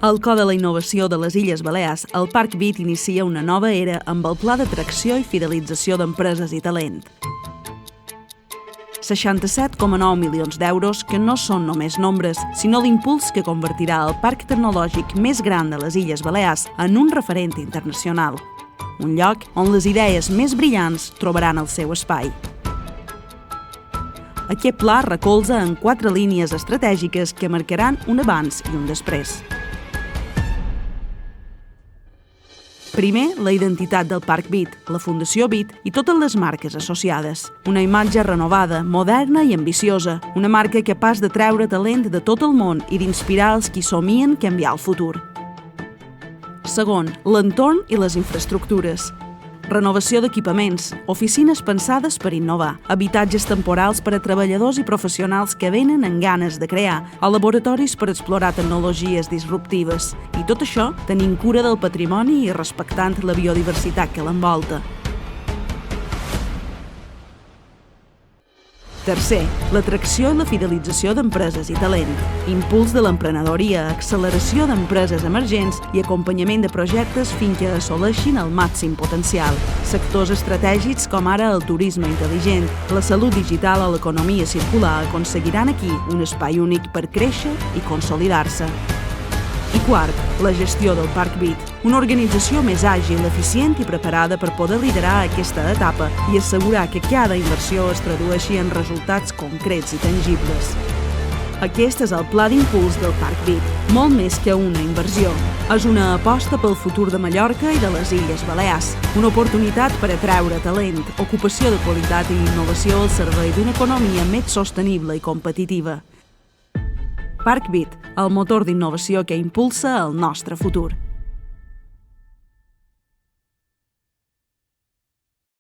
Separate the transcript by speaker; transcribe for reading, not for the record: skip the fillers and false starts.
Speaker 1: Al cor de la innovació de les Illes Balears, el Parc Vic inicia una nova era amb el pla d'atracció i fidelització d'empreses i talent. 67,9 milions d'euros que no són només nombres, sinó l'impuls que convertirà el parc tecnològic més gran de les Illes Balears en un referent internacional. Un lloc on les idees més brillants trobaran el seu espai. Aquest pla recolza en 4 línies estratègiques que marcaran un abans i un després. Primer, la identitat del Parc Vic, la Fundació Vic i totes les marques associades. Una imatge renovada, moderna i ambiciosa. Una marca capaç de treure talent de tot el món i d'inspirar els qui somien canviar el futur. Segon, l'entorn i les infraestructures. Renovació d'equipaments, oficines pensades per innovar, habitatges temporals per a treballadors i professionals que venen amb ganes de crear, o laboratoris per explorar tecnologies disruptives. I tot això tenint cura del patrimoni i respectant la biodiversitat que l'envolta. Tercer, l'atracció i la fidelització d'empreses i talent. Impuls de l'emprenedoria, acceleració d'empreses emergents i acompanyament de projectes fins que assoleixin el màxim potencial. Sectors estratègics com ara el turisme intel·ligent, la salut digital o l'economia circular aconseguiran aquí un espai únic per créixer i consolidar-se. I quart, la gestió del Parc Vic, una organització més àgil, eficient i preparada per poder liderar aquesta etapa i assegurar que cada inversió es tradueixi en resultats concrets i tangibles. Aquest és el pla d'impuls del Parc Vic, molt més que una inversió. És una aposta pel futur de Mallorca i de les Illes Balears, una oportunitat per atreure talent, ocupació de qualitat i innovació al servei d'una economia més sostenible i competitiva. Parc Vic, el motor d'innovació que impulsa el nostre futur.